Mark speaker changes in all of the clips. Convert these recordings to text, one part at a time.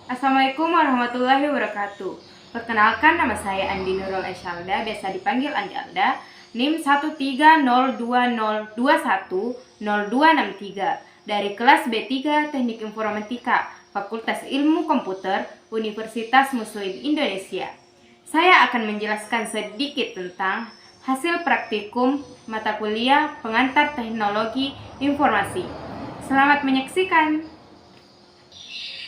Speaker 1: Assalamualaikum warahmatullahi wabarakatuh. Perkenalkan, nama saya Andi Nurul Esyalda, biasa dipanggil Andi Alda, NIM 13020210263 dari kelas B3 Teknik Informatika, Fakultas Ilmu Komputer, Universitas Muslim Indonesia. Saya akan menjelaskan sedikit tentang hasil praktikum mata kuliah pengantar teknologi informasi. Selamat menyaksikan.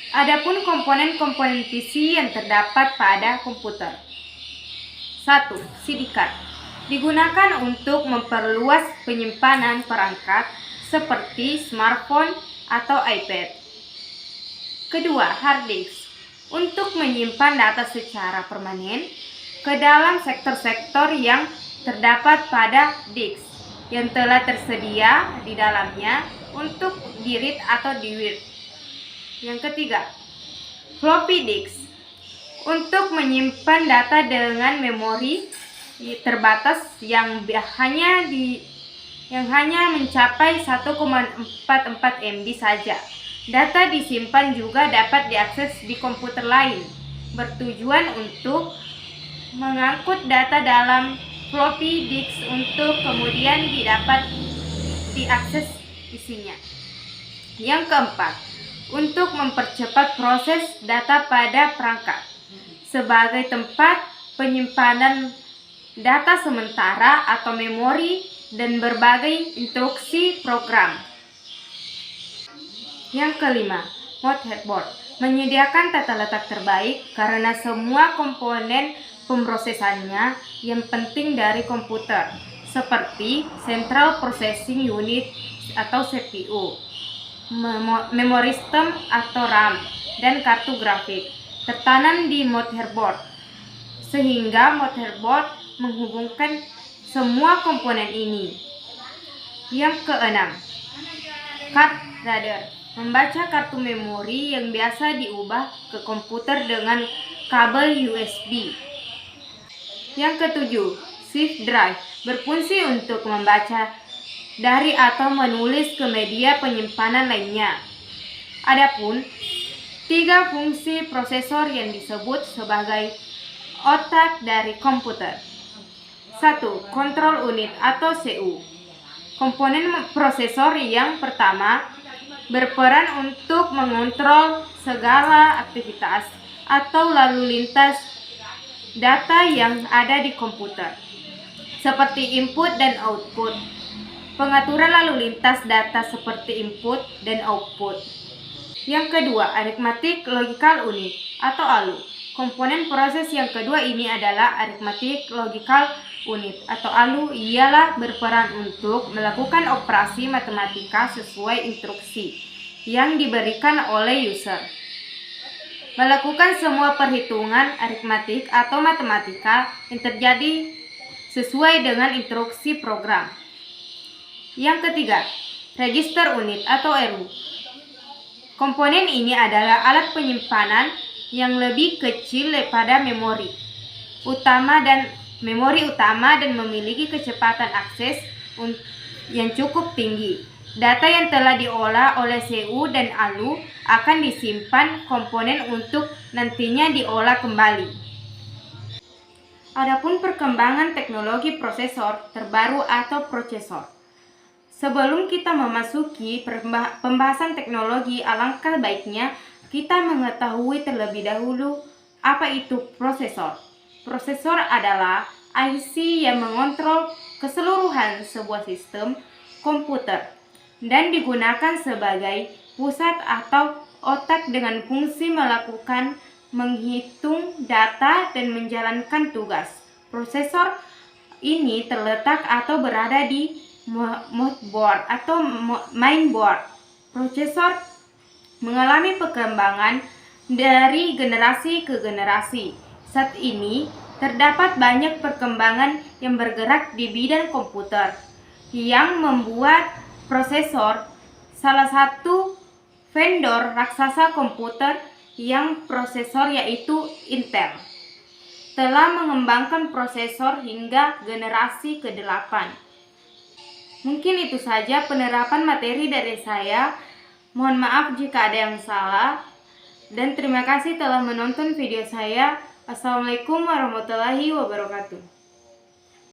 Speaker 1: Adapun komponen-komponen PC yang terdapat pada komputer. 1. CD card. Digunakan untuk memperluas penyimpanan perangkat seperti smartphone atau iPad. Kedua, hard disk. Untuk menyimpan data secara permanen ke dalam sektor-sektor yang terdapat pada disk yang telah tersedia di dalamnya untuk di-read atau di-write. Yang ketiga, floppy disk. Untuk menyimpan data dengan memori terbatas yang hanya mencapai 1,44 MB saja. Data disimpan juga dapat diakses di komputer lain, bertujuan untuk mengangkut data dalam floppy disk untuk kemudian dapat diakses isinya. Yang keempat, untuk mempercepat proses data pada perangkat sebagai tempat penyimpanan data sementara atau memori dan berbagai instruksi program. Yang kelima, motherboard. Menyediakan tata letak terbaik karena semua komponen pemrosesannya yang penting dari komputer, seperti Central Processing Unit atau CPU, memory system atau RAM, dan kartu grafik tertanam di motherboard, sehingga motherboard menghubungkan semua komponen ini. Yang keenam, card reader. Membaca kartu memori yang biasa diubah ke komputer dengan kabel USB. Yang ketujuh, shift drive. Berfungsi untuk membaca dari atau menulis ke media penyimpanan lainnya. Adapun 3 fungsi prosesor yang disebut sebagai otak dari komputer. 1. Control unit atau CU. Komponen prosesor yang pertama berperan untuk mengontrol segala aktivitas atau lalu lintas data yang ada di komputer, seperti input dan output. Pengaturan lalu lintas data seperti input dan output. Yang kedua, arithmetic logical unit atau ALU. Komponen proses yang kedua ini adalah arithmetic logical unit atau ALU. Ialah berperan untuk melakukan operasi matematika sesuai instruksi yang diberikan oleh user. Melakukan semua perhitungan aritmatik atau matematika yang terjadi sesuai dengan instruksi program. Yang ketiga, register unit atau RU. Komponen ini adalah alat penyimpanan yang lebih kecil daripada memori utama dan memiliki kecepatan akses yang cukup tinggi. Data yang telah diolah oleh CU dan ALU akan disimpan komponen untuk nantinya diolah kembali. Adapun perkembangan teknologi prosesor terbaru atau prosesor. Sebelum kita memasuki pembahasan teknologi, alangkah baiknya kita mengetahui terlebih dahulu apa itu prosesor. Prosesor adalah IC yang mengontrol keseluruhan sebuah sistem komputer dan digunakan sebagai pusat atau otak dengan fungsi melakukan, menghitung data, dan menjalankan tugas. Prosesor ini terletak atau berada di motherboard atau mainboard. Prosesor mengalami perkembangan dari generasi ke generasi. Saat ini terdapat banyak perkembangan yang bergerak di bidang komputer yang membuat prosesor salah satu vendor raksasa komputer yang prosesor yaitu Intel telah mengembangkan prosesor hingga generasi ke-8. Mungkin itu saja penerapan materi dari saya. Mohon maaf jika ada yang salah. Dan terima kasih telah menonton video saya. Assalamualaikum warahmatullahi wabarakatuh.